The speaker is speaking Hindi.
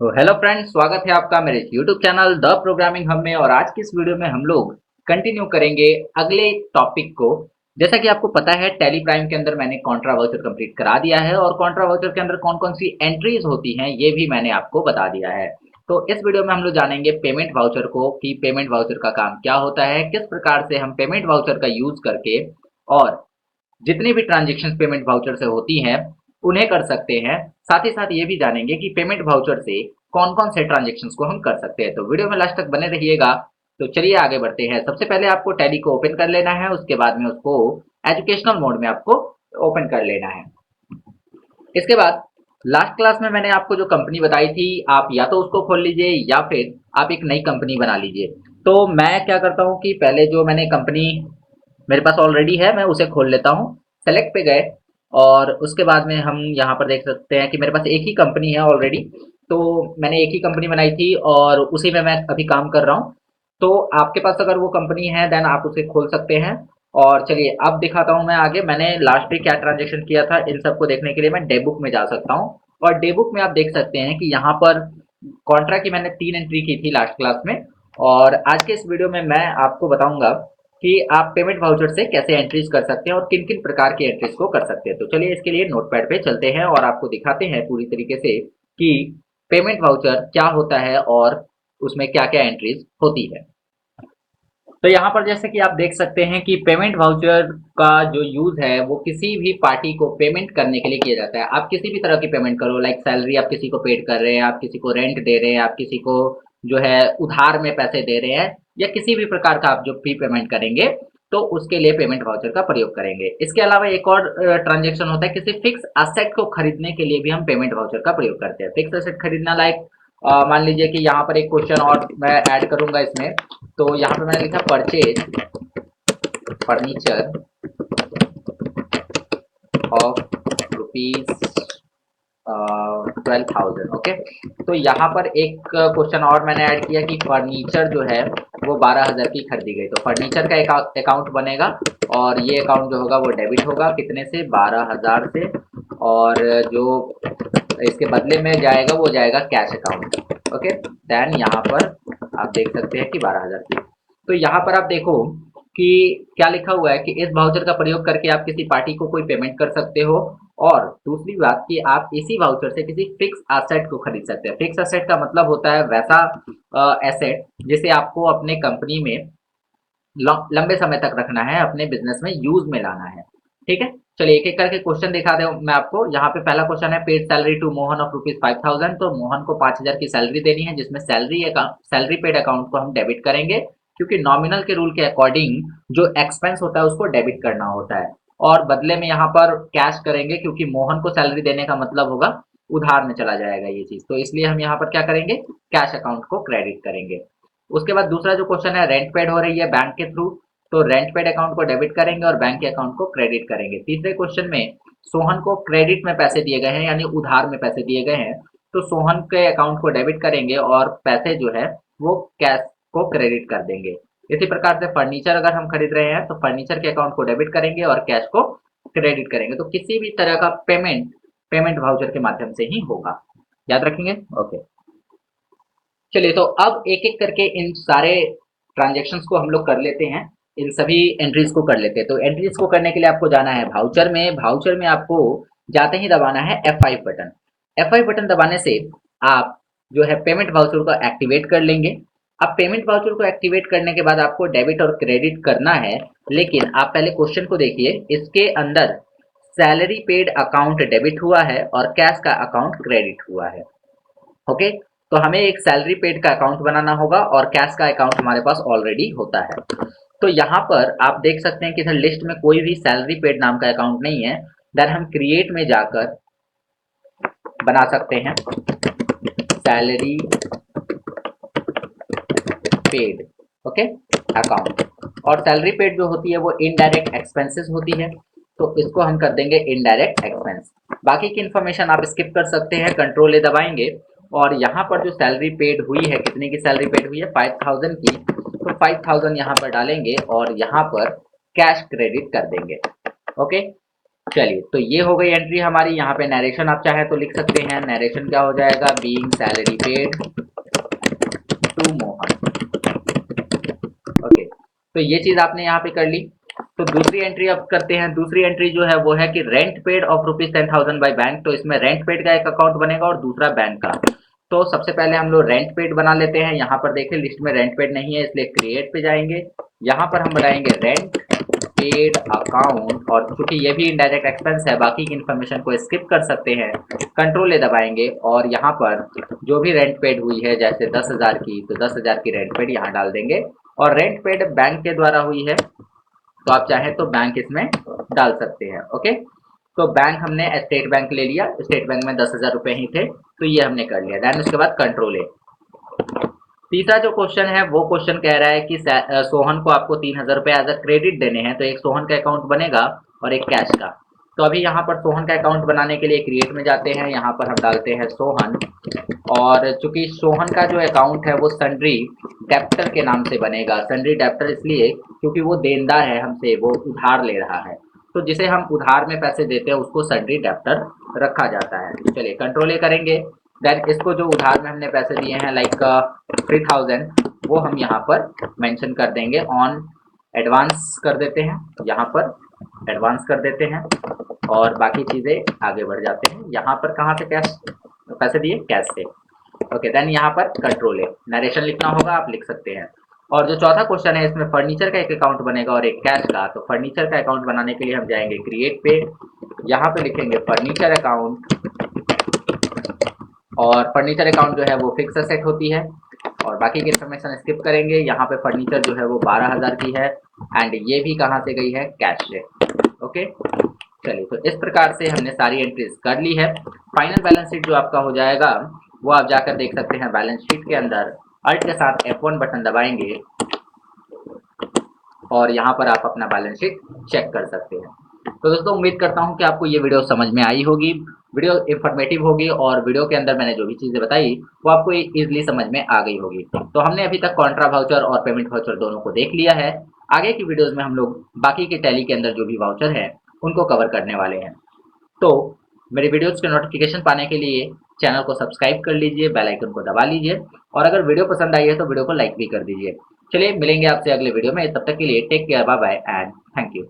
तो हेलो फ्रेंड्स, स्वागत है आपका मेरे YouTube channel the programming hub में। और आज की इस वीडियो में हम लोग कंटिन्यू करेंगे अगले टॉपिक को। जैसा कि आपको पता है, टैली प्राइम के अंदर मैंने कॉन्ट्रा वाउचर कंप्लीट करा दिया है और कॉन्ट्रा वाउचर के अंदर कौन कौन सी एंट्रीज होती हैं ये भी मैंने आपको बता दिया है। तो इस वीडियो में हम लोग जानेंगे पेमेंट वाउचर को कि पेमेंट वाउचर का काम क्या होता है, किस प्रकार से हम पेमेंट वाउचर का यूज करके और जितनी भी ट्रांजेक्शन पेमेंट वाउचर से होती हैं उन्हें कर सकते हैं। साथ ही साथ ये भी जानेंगे कि पेमेंट वाउचर से कौन कौन से ट्रांजेक्शन को हम कर सकते हैं। तो वीडियो में लास्ट तक बने रहिएगा। तो चलिए आगे बढ़ते हैं। सबसे पहले आपको टैली को ओपन कर लेना है, उसके बाद में उसको एजुकेशनल मोड में आपको ओपन कर लेना है। इसके बाद लास्ट क्लास में मैंने आपको जो कंपनी बताई थी, आप या तो उसको खोल लीजिए या फिर आप एक नई कंपनी बना लीजिए। तो मैं क्या करता हूँ कि पहले जो मैंने कंपनी मेरे पास ऑलरेडी है मैं उसे खोल लेता हूँ। सेलेक्ट पे गए और उसके बाद में हम यहाँ पर देख सकते हैं कि मेरे पास एक ही कंपनी है ऑलरेडी। तो मैंने एक ही कंपनी बनाई थी और उसी में मैं अभी काम कर रहा हूँ। तो आपके पास अगर वो कंपनी है देन आप उसे खोल सकते हैं। और चलिए अब दिखाता हूँ मैं आगे मैंने लास्ट वीक क्या ट्रांजेक्शन किया था। इन सबको देखने के लिए मैं डेबुक में जा सकता हूँ और डेबुक में आप देख सकते हैं कि यहाँ पर कॉन्ट्रा की मैंने 3 एंट्री की थी लास्ट क्लास में। और आज के इस वीडियो में मैं आपको बताऊंगा कि आप पेमेंट वाउचर से कैसे एंट्रीज कर सकते हैं और किन किन प्रकार की एंट्रीज को कर सकते हैं। तो चलिए इसके लिए नोटपैड पे चलते हैं और आपको दिखाते हैं पूरी तरीके से कि पेमेंट वाउचर क्या होता है और उसमें क्या क्या एंट्रीज होती है। तो यहाँ पर जैसे कि आप देख सकते हैं कि पेमेंट वाउचर का जो यूज है वो किसी भी पार्टी को पेमेंट करने के लिए किया जाता है। आप किसी भी तरह की पेमेंट करो, लाइक सैलरी आप किसी को पेड कर रहे हैं, आप किसी को रेंट दे रहे हैं, आप किसी को जो है उधार में पैसे दे रहे हैं, या किसी भी प्रकार का आप जो फी पेमेंट करेंगे तो उसके लिए पेमेंट वाउचर का प्रयोग करेंगे। इसके अलावा एक और ट्रांजेक्शन होता है, किसी फिक्स असेट को खरीदने के लिए भी हम पेमेंट वाउचर का प्रयोग करते हैं। फिक्स असेट खरीदना लाइक मान लीजिए कि यहाँ पर एक क्वेश्चन और मैं ऐड करूंगा इसमें। तो यहाँ पे मैंने लिखा purchase furniture of rupees 12,000। Okay, तो यहाँ पर एक क्वेश्चन और मैंने ऐड किया कि फर्नीचर जो है वो 12,000 की खरीदी गई। तो फर्नीचर का अकाउंट बनेगा और ये अकाउंट जो होगा वो डेबिट होगा कितने से, 12,000 से। और जो इसके बदले में जाएगा वो जाएगा कैश अकाउंट। ओके, देन यहाँ पर आप देख सकते हैं कि 12,000 की। तो यहाँ पर आप देखो कि क्या लिखा हुआ है कि इस वाउचर का प्रयोग करके आप किसी पार्टी को कोई पेमेंट कर सकते हो। और दूसरी बात कि आप इसी वाउचर से किसी फिक्स एसेट को खरीद सकते हैं। फिक्स एसेट का मतलब होता है वैसा एसेट जिसे आपको अपने कंपनी में लंबे समय तक रखना है, अपने बिजनेस में यूज में लाना है। ठीक है, चलिए एक एक करके क्वेश्चन दिखा दे मैं आपको। यहाँ पे पहला क्वेश्चन है, paid salary to Mohan of rupees 5,000। तो मोहन को 5,000 की सैलरी देनी है, जिसमें सैलरी पेड अकाउंट को हम डेबिट करेंगे, क्योंकि नॉमिनल के रूल के अकॉर्डिंग जो एक्सपेंस होता है उसको डेबिट करना होता है। और बदले में यहाँ पर कैश करेंगे, क्योंकि मोहन को सैलरी देने का मतलब होगा उधार में चला जाएगा ये चीज। तो इसलिए हम यहाँ पर क्या करेंगे, कैश अकाउंट को क्रेडिट करेंगे। उसके बाद दूसरा जो क्वेश्चन है, रेंट पेड हो रही है बैंक के थ्रू। तो रेंट पेड अकाउंट को डेबिट करेंगे और बैंक के अकाउंट को क्रेडिट करेंगे। तीसरे क्वेश्चन में सोहन को क्रेडिट में पैसे दिए गए हैं, यानी उधार में पैसे दिए गए हैं। तो सोहन के अकाउंट को डेबिट करेंगे और पैसे जो है वो कैश को क्रेडिट कर देंगे। इसी प्रकार से फर्नीचर अगर हम खरीद रहे हैं तो फर्नीचर के अकाउंट को डेबिट करेंगे और कैश को क्रेडिट करेंगे। तो किसी भी तरह का पेमेंट पेमेंट वाउचर के माध्यम से ही होगा, याद रखेंगे। ओके, चलिए तो अब एक एक करके इन सारे ट्रांजेक्शन्स को हम लोग कर लेते हैं, इन सभी एंट्रीज को कर लेते हैं। तो एंट्रीज को करने के लिए आपको जाना है भाउचर में। भाउचर में आपको जाते ही दबाना है F5 बटन। F5 बटन दबाने से आप जो है पेमेंट वाउचर को एक्टिवेट कर लेंगे। अब पेमेंट वाउचर को एक्टिवेट करने के बाद आपको डेबिट और क्रेडिट करना है, लेकिन आप पहले क्वेश्चन को देखिए। इसके अंदर सैलरी पेड अकाउंट डेबिट हुआ है और कैश का अकाउंट क्रेडिट हुआ है। ओके, तो हमें एक सैलरी पेड का अकाउंट बनाना होगा और कैश का अकाउंट हमारे पास ऑलरेडी होता है। तो यहाँ पर आप देख सकते हैं कि इधर लिस्ट में कोई भी सैलरी पेड नाम का अकाउंट नहीं है। देन हम क्रिएट में जाकर बना सकते हैं सैलरी पेड, ओके, अकाउंट। और सैलरी पेड जो होती है वो इनडायरेक्ट एक्सपेंसेस होती है, तो इसको हम कर देंगे इनडायरेक्ट एक्सपेंस। बाकी की इन्फॉर्मेशन आप स्किप कर सकते हैं, कंट्रोल ए दबाएंगे और यहाँ पर जो सैलरी पेड हुई है, कितने की सैलरी पेड हुई है, 5,000 की। तो 5,000 यहाँ पर डालेंगे और यहाँ पर कैश क्रेडिट कर देंगे। ओके, चलिए, तो ये हो गई एंट्री हमारी। यहाँ पे नरेशन आप चाहे तो लिख सकते हैं। नरेशन क्या हो जाएगा, being salary paid to Mohan. Okay, तो ये चीज आपने यहाँ पे कर ली। तो दूसरी एंट्री अब करते हैं। दूसरी एंट्री जो है वो है कि rent paid of ₹10,000 by bank. तो इसमें रेंट पेड का एक अकाउंट बनेगा और दूसरा बैंक का। तो सबसे पहले हम लोग रेंट पेड बना लेते हैं। यहाँ पर देखिए लिस्ट में रेंट पेड नहीं है, इसलिए क्रिएट पे जाएंगे। यहाँ पर हम बनाएंगे रेंट पेड अकाउंट, और चूंकि ये भी इनडायरेक्ट एक्सपेंस है, बाकी की इन्फॉर्मेशन को स्किप कर सकते हैं। कंट्रोल ए दबाएंगे और यहाँ पर जो भी रेंट पेड हुई है, जैसे 10,000 की, तो 10,000 की रेंट पेड यहाँ डाल देंगे। और रेंट पेड बैंक के द्वारा हुई है, तो आप चाहें तो बैंक इसमें डाल सकते हैं। ओके, तो बैंक हमने स्टेट बैंक ले लिया। स्टेट बैंक में 10,000 रुपए ही थे, तो ये हमने कर लिया। देन उसके बाद कंट्रोल ए। तीसरा जो क्वेश्चन है वो क्वेश्चन कह रहा है कि सोहन को आपको 3,000 रुपए एज अ क्रेडिट देने हैं। तो एक सोहन का अकाउंट बनेगा और एक कैश का। तो अभी यहाँ पर सोहन का अकाउंट बनाने के लिए क्रिएट में जाते हैं। यहाँ पर हम डालते हैं सोहन, और चूंकि सोहन का जो अकाउंट है वो सन्ड्री डेप्टर के नाम से बनेगा। सन्ड्री डेप्टर इसलिए क्योंकि वो देनदार है हमसे, वो उधार ले रहा है। तो जिसे हम उधार में पैसे देते हैं उसको सन्ड्री डेप्टर रखा जाता है। चलिए कंट्रोल ए करेंगे। देन इसको जो उधार में हमने पैसे दिए हैं लाइक 3,000, वो हम यहाँ पर मेंशन कर देंगे। ऑन एडवांस कर देते हैं, यहाँ पर एडवांस कर देते हैं, और बाकी चीज़ें आगे बढ़ जाते हैं। यहाँ पर कहाँ से कैश पैसे दिए, कैश से। ओके, देन यहाँ पर कंट्रोल है, नरेशन लिखना होगा, आप लिख सकते हैं। और जो चौथा क्वेश्चन है इसमें फर्नीचर का एक अकाउंट बनेगा और एक कैश का। तो फर्नीचर का अकाउंट बनाने के लिए हम जाएंगे क्रिएट पे, यहाँ पे लिखेंगे फर्नीचर अकाउंट, और फर्नीचर अकाउंट जो है वो फिक्स असेट होती है, और बाकी की इन्फॉर्मेशन स्किप करेंगे। यहाँ पे फर्नीचर जो है वो 12,000 की है, एंड ये भी कहाँ से गई है, कैश से। ओके, चलिए, तो इस प्रकार से हमने सारी एंट्रीज कर ली है। फाइनल बैलेंस शीट जो आपका हो जाएगा वो आप जाकर देख सकते हैं बैलेंस शीट के अंदर। अल्ट के साथ F1 बटन दबाएंगे और यहाँ पर आप अपना बैलेंस शीट चेक कर सकते हैं। तो दोस्तों उम्मीद करता हूँ कि आपको ये वीडियो समझ में आई होगी, वीडियो इन्फॉर्मेटिव होगी, और वीडियो के अंदर मैंने जो भी चीज़ें बताई वो आपको इजीली समझ में आ गई होगी। तो हमने अभी तक कॉन्ट्रा वाउचर और पेमेंट वाउचर दोनों को देख लिया है। आगे की वीडियोज़ में हम लोग बाकी के टैली के अंदर जो भी वाउचर हैं उनको कवर करने वाले हैं। तो मेरे वीडियोज़ के नोटिफिकेशन पाने के लिए चैनल को सब्सक्राइब कर लीजिए, बेल आइकन को दबा लीजिए, और अगर वीडियो पसंद आई है तो वीडियो को लाइक भी कर दीजिए। चलिए मिलेंगे आपसे अगले वीडियो में, तब तक के लिए take care, bye bye and thank you.